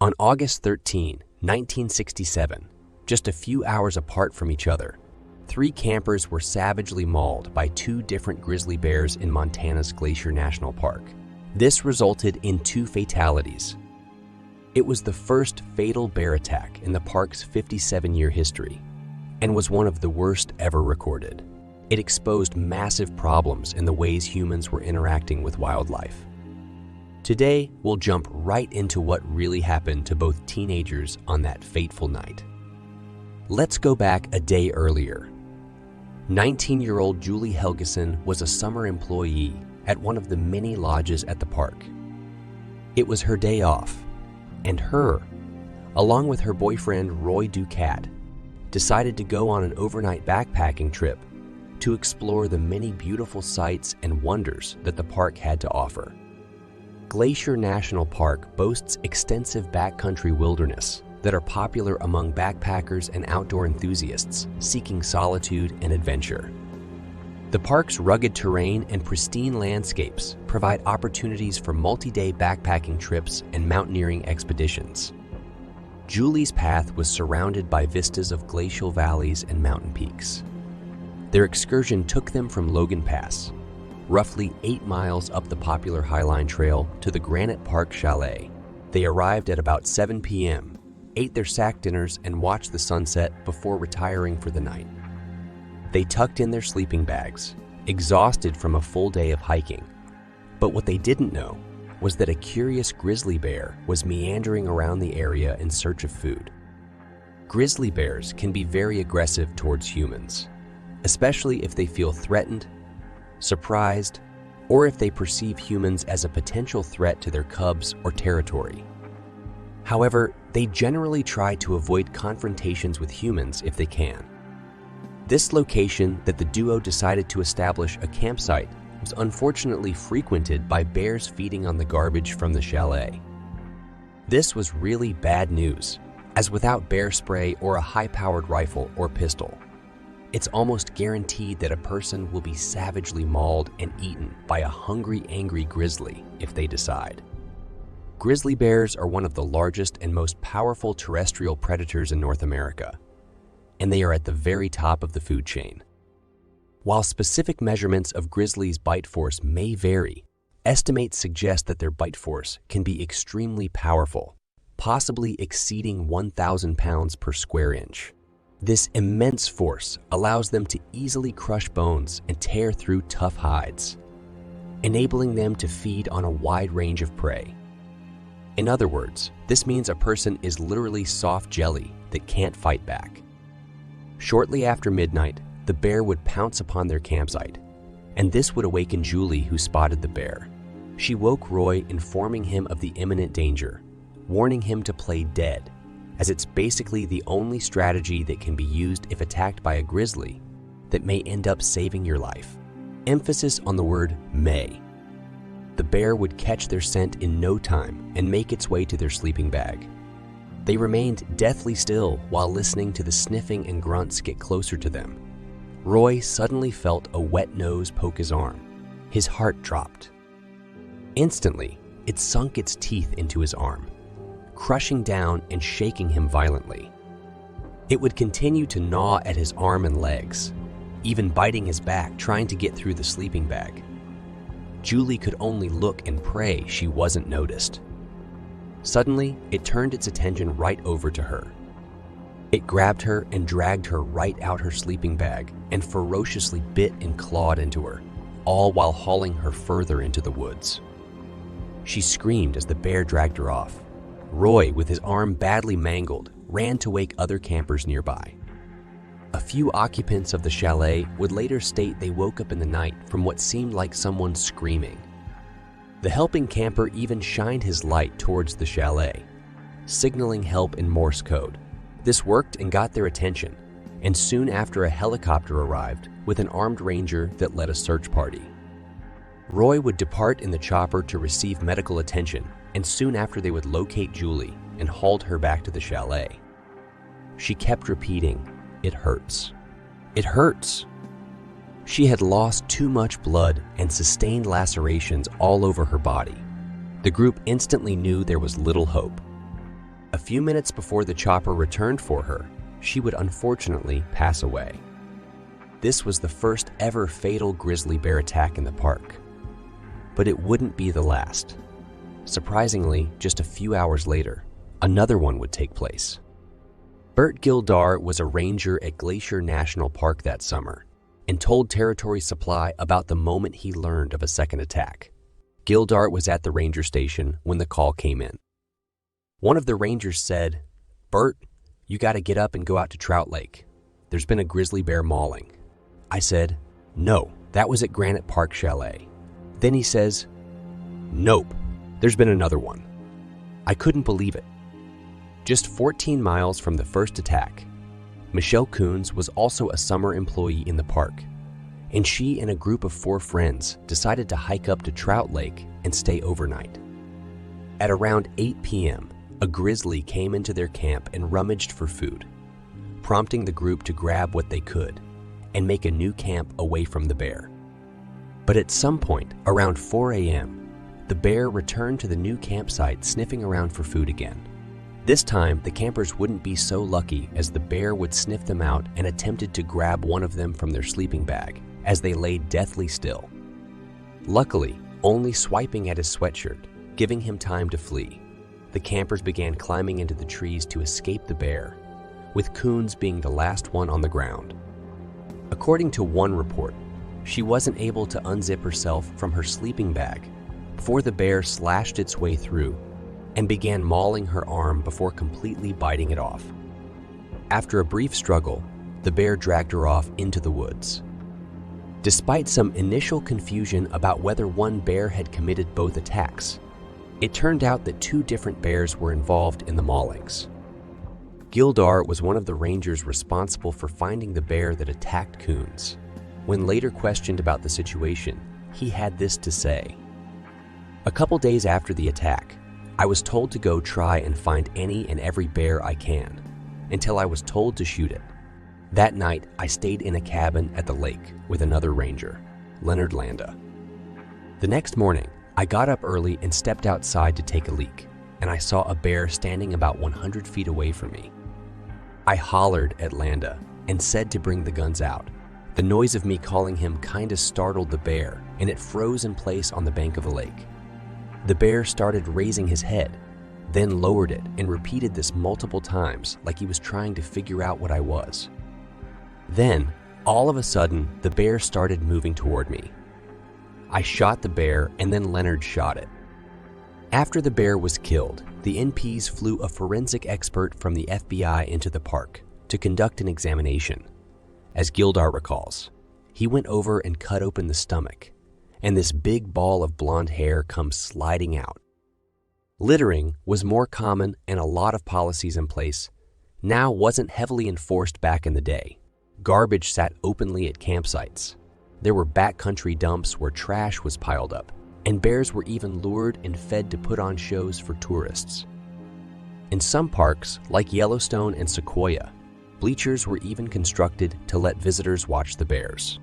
On August 13, 1967, just a few hours apart from each other, 3 campers were savagely mauled by 2 different grizzly bears in Montana's Glacier National Park. This resulted in 2 fatalities. It was the first fatal bear attack in the park's 57-year history and was one of the worst ever recorded. It exposed massive problems in the ways humans were interacting with wildlife. Today, we'll jump right into what really happened to both teenagers on that fateful night. Let's go back a day earlier. 19-year-old Julie Helgeson was a summer employee at one of the many lodges at the park. It was her day off, and her, along with her boyfriend Roy Ducat, decided to go on an overnight backpacking trip to explore the many beautiful sights and wonders that the park had to offer. Glacier National Park boasts extensive backcountry wilderness that are popular among backpackers and outdoor enthusiasts seeking solitude and adventure. The park's rugged terrain and pristine landscapes provide opportunities for multi-day backpacking trips and mountaineering expeditions. Julie's path was surrounded by vistas of glacial valleys and mountain peaks. Their excursion took them from Logan Pass, roughly 8 miles up the popular Highline Trail, to the Granite Park Chalet. They arrived at about 7 p.m., ate their sack dinners, and watched the sunset before retiring for the night. They tucked in their sleeping bags, exhausted from a full day of hiking. But what they didn't know was that a curious grizzly bear was meandering around the area in search of food. Grizzly bears can be very aggressive towards humans, especially if they feel threatened, surprised, or if they perceive humans as a potential threat to their cubs or territory. However, they generally try to avoid confrontations with humans if they can. This location that the duo decided to establish a campsite was unfortunately frequented by bears feeding on the garbage from the chalet. This was really bad news, as without bear spray or a high-powered rifle or pistol, it's almost guaranteed that a person will be savagely mauled and eaten by a hungry, angry grizzly if they decide. Grizzly bears are one of the largest and most powerful terrestrial predators in North America, and they are at the very top of the food chain. While specific measurements of grizzlies' bite force may vary, estimates suggest that their bite force can be extremely powerful, possibly exceeding 1,000 pounds per square inch. This immense force allows them to easily crush bones and tear through tough hides, enabling them to feed on a wide range of prey. In other words, this means a person is literally soft jelly that can't fight back. Shortly after midnight, the bear would pounce upon their campsite, and this would awaken Julie, who spotted the bear. She woke Roy, informing him of the imminent danger, warning him to play dead, as it's basically the only strategy that can be used if attacked by a grizzly that may end up saving your life. Emphasis on the word may. The bear would catch their scent in no time and make its way to their sleeping bag. They remained deathly still while listening to the sniffing and grunts get closer to them. Roy suddenly felt a wet nose poke his arm. His heart dropped. Instantly, it sunk its teeth into his arm, crushing down and shaking him violently. It would continue to gnaw at his arm and legs, even biting his back, trying to get through the sleeping bag. Julie could only look and pray she wasn't noticed. Suddenly, it turned its attention right over to her. It grabbed her and dragged her right out her sleeping bag and ferociously bit and clawed into her, all while hauling her further into the woods. She screamed as the bear dragged her off. Roy, with his arm badly mangled, ran to wake other campers nearby. A few occupants of the chalet would later state they woke up in the night from what seemed like someone screaming. The helping camper even shined his light towards the chalet, signaling help in Morse code. This worked and got their attention, and soon after a helicopter arrived with an armed ranger that led a search party. Roy would depart in the chopper to receive medical attention, and soon after they would locate Julie and hauled her back to the chalet. She kept repeating, "It hurts. It hurts." She had lost too much blood and sustained lacerations all over her body. The group instantly knew there was little hope. few minutes before the chopper returned for her, she would unfortunately pass away. This was the first ever fatal grizzly bear attack in the park. But it wouldn't be the last. Surprisingly, just a few hours later, another one would take place. Bert Gildar was a ranger at Glacier National Park that summer and told Territory Supply about the moment he learned of a second attack. Gildar was at the ranger station when the call came in. One of the rangers said, "Bert, you got to get up and go out to Trout Lake. There's been a grizzly bear mauling." I said, "No, that was at Granite Park Chalet." Then he says, "Nope, there's been another one." I couldn't believe it. Just 14 miles from the first attack, Michelle Coons was also a summer employee in the park, and she and a group of 4 friends decided to hike up to Trout Lake and stay overnight. At around 8 p.m., a grizzly came into their camp and rummaged for food, prompting the group to grab what they could and make a new camp away from the bear. But at some point, around 4 a.m., the bear returned to the new campsite sniffing around for food again. This time, the campers wouldn't be so lucky as the bear would sniff them out and attempted to grab one of them from their sleeping bag as they lay deathly still. Luckily, only swiping at his sweatshirt, giving him time to flee, the campers began climbing into the trees to escape the bear, with Coons being the last one on the ground. According to one report, she wasn't able to unzip herself from her sleeping bag before the bear slashed its way through and began mauling her arm before completely biting it off. After a brief struggle, the bear dragged her off into the woods. Despite some initial confusion about whether one bear had committed both attacks, it turned out that 2 different bears were involved in the maulings. Gildar was one of the rangers responsible for finding the bear that attacked Coons. When later questioned about the situation, he had this to say: "A couple days after the attack, I was told to go try and find any and every bear I can, until I was told to shoot it. That night, I stayed in a cabin at the lake with another ranger, Leonard Landa. The next morning, I got up early and stepped outside to take a leak, and I saw a bear standing about 100 feet away from me. I hollered at Landa and said to bring the guns out. The noise of me calling him kinda startled the bear, and it froze in place on the bank of the lake. The bear started raising his head, then lowered it and repeated this multiple times like he was trying to figure out what I was. Then, all of a sudden, the bear started moving toward me. I shot the bear and then Leonard shot it. After the bear was killed, the NPs flew a forensic expert from the FBI into the park to conduct an examination. As Gildar recalls, he went over and cut open the stomach, and this big ball of blonde hair comes sliding out. Littering was more common and a lot of policies in place now wasn't heavily enforced back in the day. Garbage sat openly at campsites. There were backcountry dumps where trash was piled up, and bears were even lured and fed to put on shows for tourists. In some parks, like Yellowstone and Sequoia, bleachers were even constructed to let visitors watch the bears.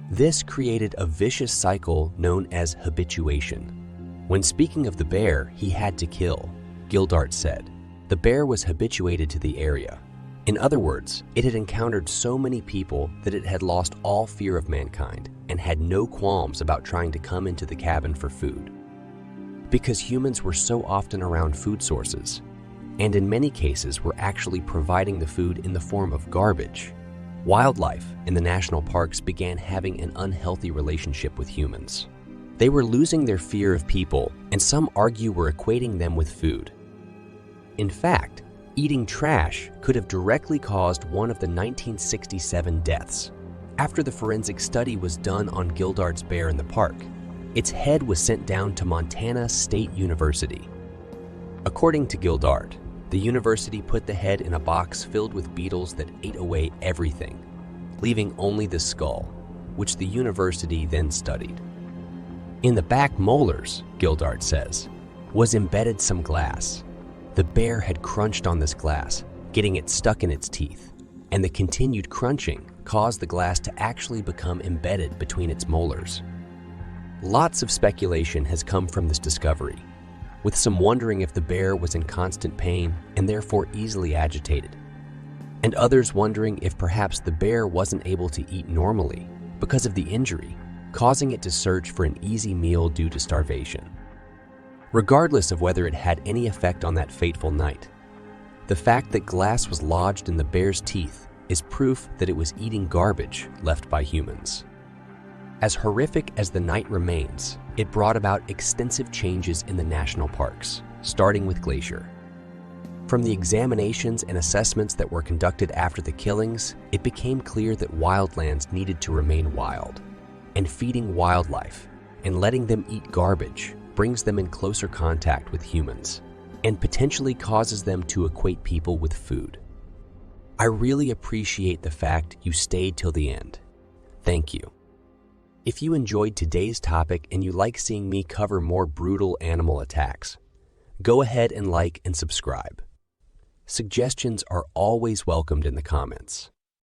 This created a vicious cycle known as habituation. When speaking of the bear he had to kill, Gildart said, the bear was habituated to the area. In other words, it had encountered so many people that it had lost all fear of mankind and had no qualms about trying to come into the cabin for food. Because humans were so often around food sources, and in many cases were actually providing the food in the form of garbage, wildlife in the national parks began having an unhealthy relationship with humans. They were losing their fear of people, and some argue were equating them with food. In fact, eating trash could have directly caused one of the 1967 deaths. After the forensic study was done on Gildart's bear in the park, its head was sent down to Montana State University. According to Gildart, the university put the head in a box filled with beetles that ate away everything, leaving only the skull, which the university then studied. In the back molars, Gildart says, was embedded some glass. The bear had crunched on this glass, getting it stuck in its teeth, and the continued crunching caused the glass to actually become embedded between its molars. Lots of speculation has come from this discovery. with some wondering if the bear was in constant pain and therefore easily agitated, and others wondering if perhaps the bear wasn't able to eat normally because of the injury, causing it to search for an easy meal due to starvation. Regardless of whether it had any effect on that fateful night, the fact that glass was lodged in the bear's teeth is proof that it was eating garbage left by humans. As horrific as the night remains, it brought about extensive changes in the national parks, starting with Glacier. From the examinations and assessments that were conducted after the killings, it became clear that wildlands needed to remain wild, and feeding wildlife and letting them eat garbage brings them in closer contact with humans and potentially causes them to equate people with food. I really appreciate the fact you stayed till the end. Thank you. If you enjoyed today's topic and you like seeing me cover more brutal animal attacks, go ahead and like and subscribe. Suggestions are always welcomed in the comments.